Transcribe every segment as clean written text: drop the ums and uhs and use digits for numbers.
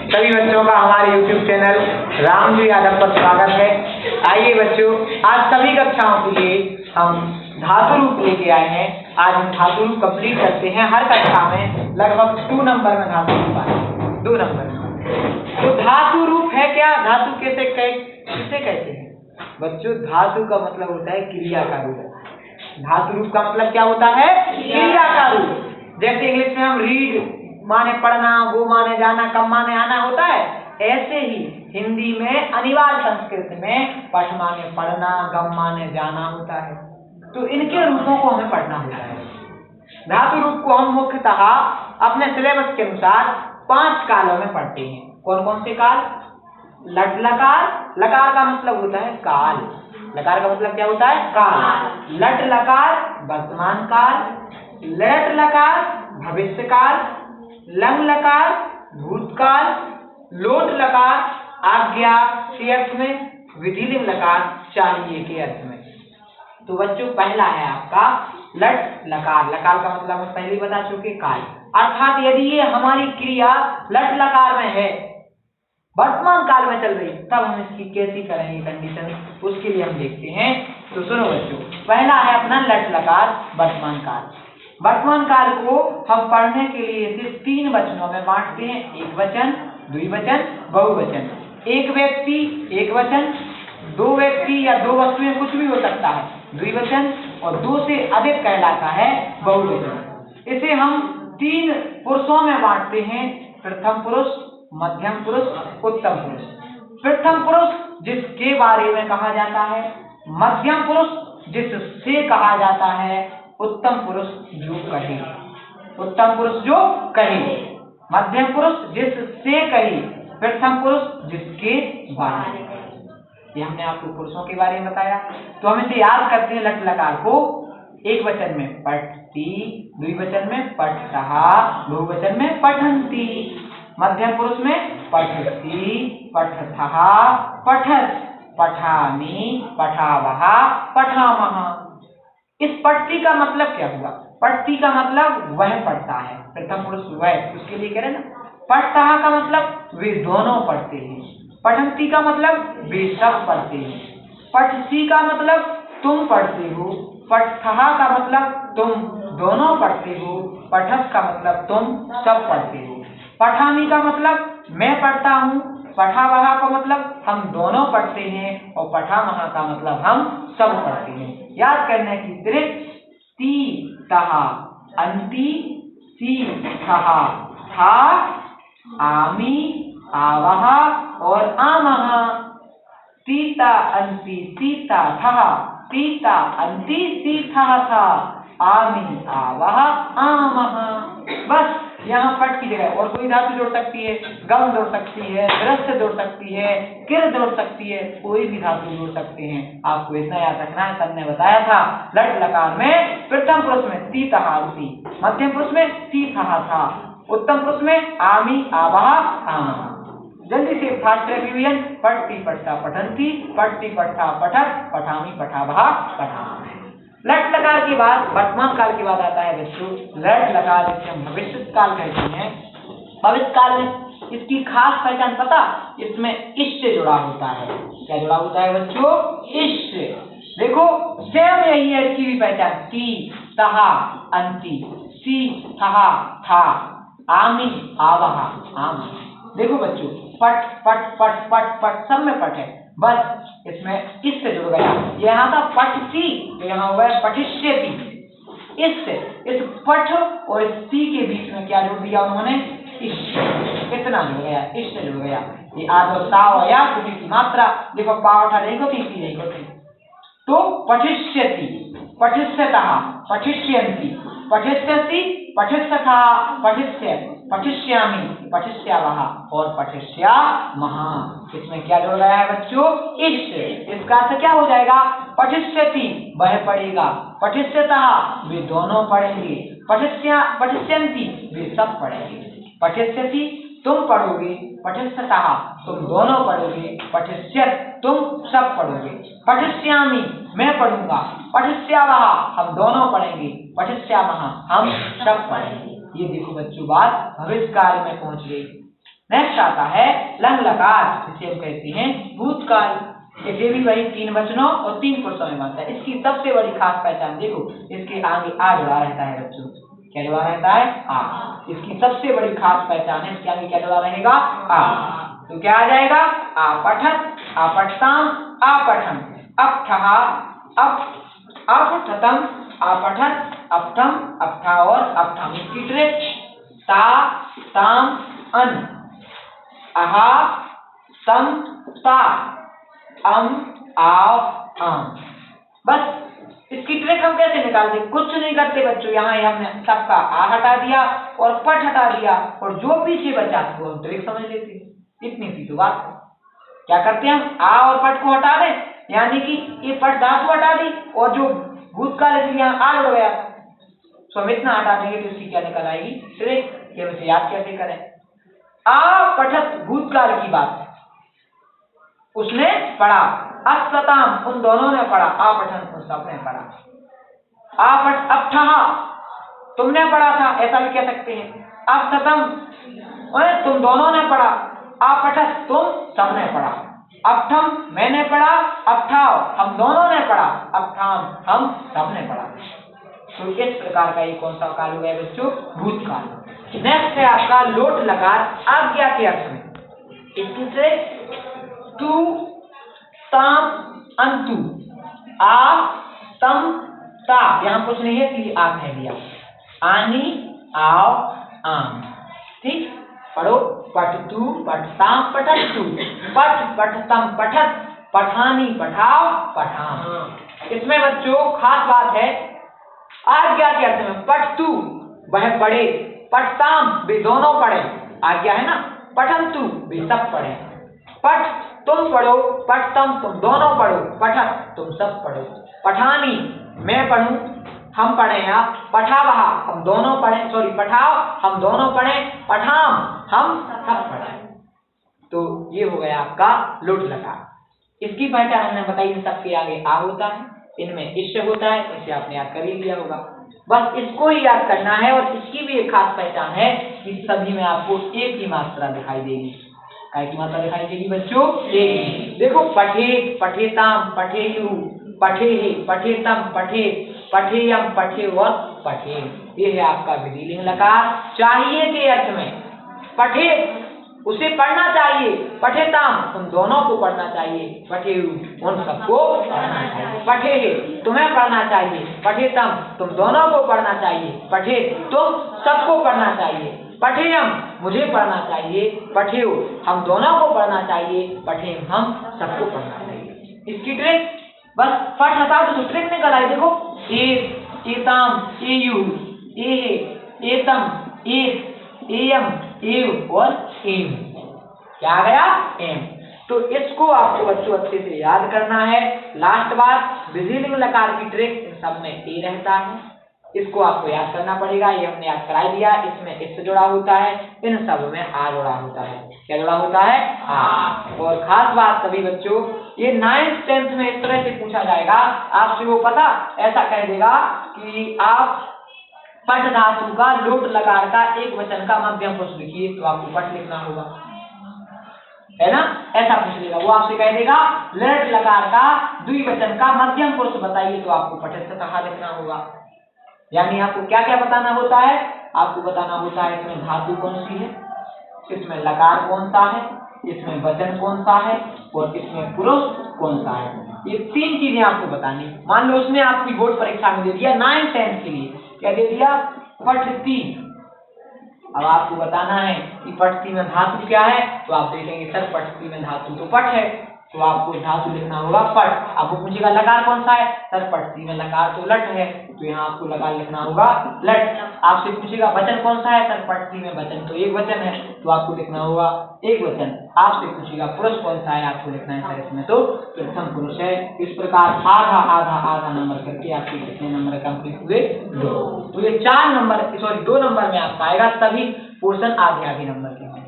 सभी बच्चों का हमारे YouTube चैनल रामजी यादव पर स्वागत है। आइए बच्चों, आज सभी कक्षाओं के लिए हम धातु रूप लेके आए हैं। आज हम धातु रूप कंप्लीट करते हैं। हर कक्षा में लगभग 2 नंबर में धातु रूप आए, 2 नंबर। तो धातु रूप है क्या? धातु किसे कहते हैं बच्चों? धातु का मतलब होता है क्रिया का रूप। धातु रूप का मतलब क्या होता है? क्रिया का रूप। जैसे इंग्लिश में हम रीड माने पढ़ना, गो माने जाना, कम माने आना होता है, ऐसे ही हिंदी में अनिवार्य संस्कृत में पठ माने पढ़ना, गम माने जाना होता है। तो इनके रूपों को हमें पढ़ना होता है। धातु रूप को हम मुख्यतः अपने सिलेबस के अनुसार 5 कालों में पढ़ते हैं। कौन कौन से काल? लट लकार। लकार का मतलब होता है काल। लकार का मतलब क्या होता है? काल। लट लकार वर्तमान काल, लेट लकार भविष्य काल, लंग लकार भूतकाल, लोट लकार आज्ञा के अर्थ में, विधिलिंग लकार चाहिए के अर्थ में। तो बच्चों पहला है आपका लट लकार। लकार का मतलब हम पहले ही बता चुके, काल। अर्थात यदि ये हमारी क्रिया लट लकार में है, वर्तमान काल में चल रही, तब हम इसकी कैसी करेंगे कंडीशन, उसके लिए हम देखते हैं। तो सुनो बच्चों, पहला है अपना लट लकार वर्तमान काल। वर्तमान काल को हम पढ़ने के लिए इसे 3 वचनों में बांटते हैं। एक वचन, द्विवचन, बहुवचन। एक व्यक्ति एक वचन, 2 व्यक्ति या 2 वस्तुएं कुछ भी हो सकता है द्विवचन, और 2 से अधिक कहलाता है बहुवचन। इसे हम 3 पुरुषों में बांटते हैं। प्रथम पुरुष, मध्यम पुरुष, उत्तम पुरुष। प्रथम पुरुष जिसके बारे में कहा जाता है, मध्यम पुरुष जिससे कहा जाता है, उत्तम पुरुष जो कहे। उत्तम पुरुष जो कहे, मध्यम पुरुष जिससे कहे, प्रथम पुरुष जिसके बारे में। ये हमने आपको पुरुषों के बारे में बताया। तो हम इसे याद करते हैं। लट लकार को एक वचन में पठती, द्विवचन में पठतः, बहुवचन में पठन्ति, मध्यम पुरुष में पठति, पठथः, पठत्, पठामि, पठावः, पठामः। इस पठती का मतलब क्या हुआ? पठती का मतलब वह पढ़ता है, प्रथम पुरुष वह, उसके लिए कह रहे ना। पठतः का मतलब वे दोनों पढ़ते हैं। पठन्ति का मतलब वे सब पढ़ते हैं। पठसी का मतलब तुम पढ़ते हो। पठथः का मतलब तुम दोनों पढ़ते हो। पठत् का मतलब तुम सब पढ़ते हो। पठामि का मतलब मैं पढ़ता हूँ। पठावः का मतलब हम दोनों पढ़ते हैं, और पठामः का मतलब हम सब पढ़ते हैं। याद करने की त्रिक ती तः अंति सी थः था आमी आवः और आमः। तीता अंति सीता थः, तीता अंति सीथः था, आमी आवः आमः। बस यहाँ पट की जगह और कोई धातु जोड़ सकती है, गम जोड़ सकती है, दृश्य जोड़ सकती है, किर जोड़ सकती है, कोई भी धातु जोड़ सकते हैं। आपको इतना याद रखना है। सबने बताया था लट लकार में प्रथम पुरुष में ती तः अंति, मध्यम पुरुष में सी थः था, उत्तम पुरुष में आमी आवः आमः। जल्दी से फास्ट रिवीजन। पठति पठता पठन्ति, पठति पठता पठत्, पठामि पठावः पठामः। लट लकार के बाद वर्तमान काल के बाद आता है बच्चों लट लकार, जिसे हम भविष्य काल कहते हैं। भविष्य काल में इसकी खास पहचान पता? इसमें इश से जुड़ा होता है। क्या जुड़ा होता है बच्चों? इश से। देखो सेम यही है इसकी भी पहचान। ती तः अंति, सी थः था, आमी आवः आमः। देखो बच्चों पट पट पट पट पट सब में पट है, बस इसमें इससे जुड़ गया। यहाँ था पठसी, तो यहाँ हुआ है पठिष्यति। इससे इस पठ और इस सी के बीच में क्या जोड़ दिया उन्होंने? इस। कितना जुड़ गया? इससे जुड़ गया। ये आद और ता और या की मात्रा देखो, पावठा नहीं होती, सी नहीं होती। तो पठिष्यति, पठिष्यतः, पठिष्यन्ति, पठिष्यसि, पठिष्यथा, पठिष्य, पठिष्यामि, पठिष्यावः और पठिष्यामः। इसमें क्या जुड़ गया है बच्चों? इस। इसका अर्थ क्या हो जाएगा? पठिष्यति वह पढ़ेगा, पठिष्यतः वे दोनों पढ़ेंगे, पठिष्यन्ति वे सब पढ़ेंगे। पठिष्यति तुम पढ़ोगे, पठिष्यतः तुम दोनों पढ़ोगे, पठिष्यत् तुम सब पढ़ोगे, पठिष्यामि मैं पढ़ूंगा, पठिष्यावः हम दोनों पढ़ेंगे, पठिष्यामः हम सब पढ़ेंगे। ये देखो बच्चों बात भविष्य काल में पहुंच गई। नेक्स्ट आता है लंग लकार, जिसे हम कहते हैं भूतकाल। इसे भी वही 3 वचनों और 3 पुरुषों में बनता है। इसकी सबसे बड़ी खास पहचान देखो, इसके आगे आ जुड़ा रहता है बच्चों। क्या जुड़ा रहता है? आ। इसकी सबसे बड़ी खास पहचान है, इसके आगे क्या जुड़ा रहेगा? आ। तो क्या आ जाएगा? आपठत, आपठताम, आपठन, अपठहा, अपठतम, आपठत, अपठम, अपठा और अपठम। इसकी ट्रिक ता, ताम, अन, अहा, तम, ता, अम, आव, आम। बस इसकी ट्रिक हम कैसे निकालते? कुछ नहीं करते बच्चों, यहाँ हमने सबका आ हटा दिया और पट हटा दिया, और जो पीछे बचा वो हम ट्रिक समझ लेते हैं। इतनी सी तो बात है। क्या करते हैं हम? आ और पट को हटा दें, यानी कि ये पट धातु हटा दी और जो भूतकाल इसलिए यहाँ आ जुड़ गया, तो हम इतना हटा देंगे तो इसकी क्या निकल आएगी? ट्रिक। ये वैसे याद कैसे करें? आ पठत भूतकाल की बात, उसने पढ़ा। अस्सताम उन दोनों ने पढ़ा, आपठन उन सबने पढ़ा। आपठ अपठहा तुमने पढ़ा था, ऐसा भी कह सकते हैं। अपठतम तुम दोनों ने पढ़ा, आपठत तुम सबने पढ़ा। अपठम मैंने पढ़ा, अपठाव हम दोनों ने पढ़ा, अपठाम हम सबने पढ़ा। तो इस प्रकार का ये कौन सा काल हो गया बच्चों? भूतकाल। नेक्स्ट है आपका लोट लकार आज्ञा के अर्थ में। इसकी से तू, ताम, अंतु, आ, तम, ता, यहाँ कुछ नहीं है इसलिए आ कह दिया। आनी, आओ, आम। ठीक, पढ़ो। पठतु, पठताम, पठतु, पठ, पठतम, पठत, पठानी, पठाओ, पठाम। इसमें बच्चों खास बात है, आज्ञा के अर्थ में पठतु वह पढ़े, पठताम वे दोनों पढ़े, आज्ञा है ना। पठंतु वे सब पढ़े। पठ तुम पढ़ो, पठतम तुम दोनों पढ़ो, पठत तुम सब पढ़ो। पठानी मैं पढ़ूं, हम पढ़े। आप पठावहा हम दोनों पढ़े, सॉरी पठाओ हम दोनों पढ़े, पठाम हम सब पढ़े। तो ये हो गया आपका लोट लकार। इसकी पहचान हमने बताई, इन सबके आगे आ होता है, इनमें इश्य होता है, इसे आपने याद कर ही लिया होगा। बस इसको ही याद करना है। और इसकी भी एक खास पहचान है कि सभी में आपको एक ही मात्रा दिखाई देगी। काय की मात्रा दिखाई देगी बच्चों? एक ही। देखो पठे, पठेताम, पठेयु, पठेहि, पठेतम, पठे, पठेयम, पठे और पठे। ये है आपका विधिलिंग लकार। चाहिए के अर्थ में पठे उसे पढ़ना चाहिए, पठेताम उन दोनों को पढ़ना चाहिए, पठेयु उन सबको पढ़ना चाहिए, पठेहि तुम्हें पढ़ना चाहिए, पठेतम तुम दोनों को पढ़ना चाहिए, पठे तुम सबको पढ़ना चाहिए, पठेयम मुझे पढ़ना चाहिए, पठेयु हम दोनों को पढ़ना चाहिए, पठेयम हम सबको पढ़ना चाहिए। इसकी ट्रिक बस पठ हटा तो ट्रिक निकल आई। देखो एताम, एयु, एहे, एतम, एत, एयम, एव और एम। क्या आ गया? एम। तो इसको आपको बच्चों अच्छे से याद करना है। लास्ट बात, विधिलिंग लकार की ट्रिक इन सब में ए रहता है, इसको आपको याद करना पड़ेगा। ये हमने याद करा दिया। इसमें इस जुड़ा होता है, इन सब में आ जुड़ा होता है। क्या जुड़ा होता है? आ। और खास बात सभी बच्चों, ये 9th 10th में इस तरह से पूछा जाएगा आपसे, वो पता ऐसा कह देगा कि आप पठ धातु का लोट लकार का एक वचन का मध्यम पुरुष लिखिए, तो आपको पठ लिखना होगा, है ना। ऐसा पूछ लेगा वो, आपसे कह देगा लट लकार का द्विवचन का मध्यम पुरुष बताइए, तो आपको पठस्थ कहा लिखना होगा। यानी आपको क्या क्या बताना होता है? आपको बताना होता है इसमें धातु कौन सी है, इसमें लकार कौन सा है, इसमें वचन कौन सा है और इसमें पुरुष कौन सा है। ये 3 चीजें आपको बतानी। मान लो उसने आपकी बोर्ड परीक्षा में दे दिया 9th 10th के लिए, क्या दे दिया? पठती। अब आपको बताना है कि पठती में धातु क्या है, तो आप देखेंगे सर पठती में धातु तो पठ है, तो आपको धातु लिखना होगा पठ। अब वो पूछेगा लकार कौन सा है, सर पठती में लकार तो लट है, तो यहाँ आपको लकार लिखना होगा लट। आपसे पूछेगा वचन कौन सा है, सर पठती में वचन तो एक वचन है, तो आपको लिखना होगा एक वचन। आपसे पूछेगा पुरुष कौन सा है, आपको लिखना है सर इसमें तो प्रथम पुरुष है। इस प्रकार आधा आधा आधा नंबर करके आपके कितने नंबर कंप्लीट हुए? 2। तो ये 4 नंबर, सॉरी 2 नंबर में आपका आएगा, सभी पोर्शन आधे आधे नंबर के हैं।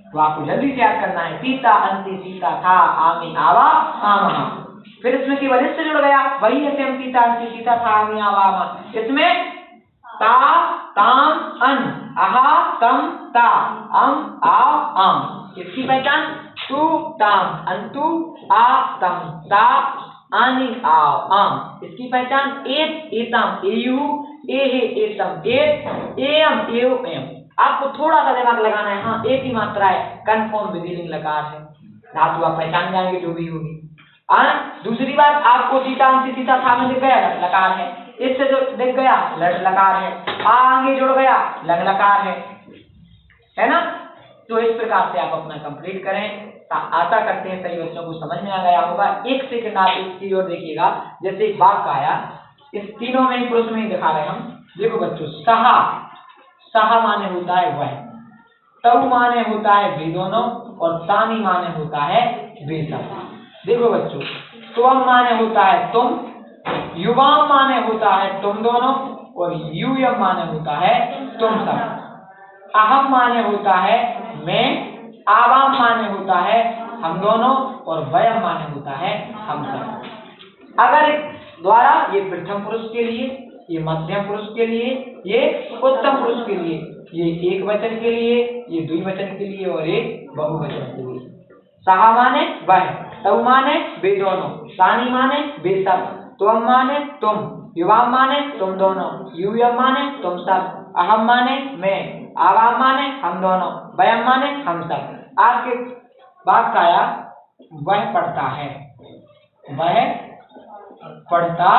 तो आपको जल्दी से याद करना है, सीता अंति सीता था, आमी आवा आमहा। फिर इसमें केवल इससे जुड़ गया, वही है सेम सीता अंति सीता था, आमी आवा आमा। इसमें ता ताम अन, आहा तम ता, अम आ आम। इसकी पहचान तू ताम अंतु, आ तम ता, आनी आओ आम। इसकी पहचान एत एतम एयु, एहे एतम एत, एयम एव एम। आपको थोड़ा सा दिमाग लगाना है। हाँ, एक ही मात्रा है, कन्फर्म विधिलिंग लकार है। धातु आप पहचान जाएंगे जो भी होगी। दूसरी बात, आपको सीता सीता था में दिख गया लकार है, इससे जो दिख गया लट लकार है, आ आगे जुड़ गया लंग लकार है ना। तो इस प्रकार से आप अपना कंप्लीट करें। आशा करते हैं सभी बच्चों को समझ में आ गया होगा। एक सेकंड आप इसकी ओर देखिएगा। जैसे एक वाक्य आया, इस तीनों में ही पुरुष में ही दिखा रहे हम। देखो बच्चों, सहा, सहा माने होता है वह, तऊ माने होता है वे दोनों, और तानी माने होता है वे सब। देखो बच्चों, तुम माने होता है तुम, युवाम माने होता है तुम दोनों, और यूयम माने होता है तुम सब। अहम माने होता है मैं, आवाम माने होता है हम दोनों, और वयम माने होता है हम सब। अगर द्वारा ये प्रथम पुरुष के लिए, ये मध्यम पुरुष के लिए, ये उत्तम पुरुष के लिए, ये एक वचन के लिए, ये द्विवचन के लिए, और एक बहुवचन के लिए। सहा माने वह, तऊ माने वे दोनों, तानी माने वे सब, तुम माने तुम, युवाम माने तुम दोनों, यूयम माने तुम सब, अहम माने मैं, आवाम माने हम दोनों, वयम माने हम सब। आपके वाक्य आया वह पढ़ता है, वह पढ़ता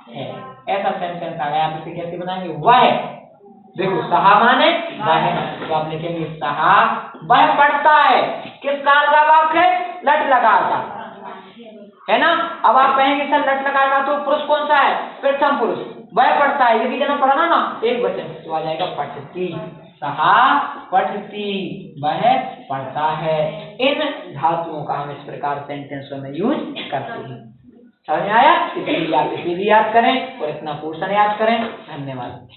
है, ऐसा सेंटेंस आ गया। आप इसे कैसे बनाएंगे? वह, देखो सहा माने वह, तो आप लिखेंगे सहा वह पढ़ता है। किस काल का वाक्य है? लट लकार का, है ना। अब आप कहेंगे सर लट लकार का तो पुरुष कौन सा है? प्रथम पुरुष। वह पढ़ता है, यदि जना पढ़ना ना एक वचन, तो आ जाएगा पठती, सहा पठती, वह पढ़ता है। इन धातुओं का हम इस प्रकार सेंटेंसों में यूज करते हैं। समझ में आया? इसलिए आप इसे भी याद करें और इतना पोर्शन याद करें। धन्यवाद।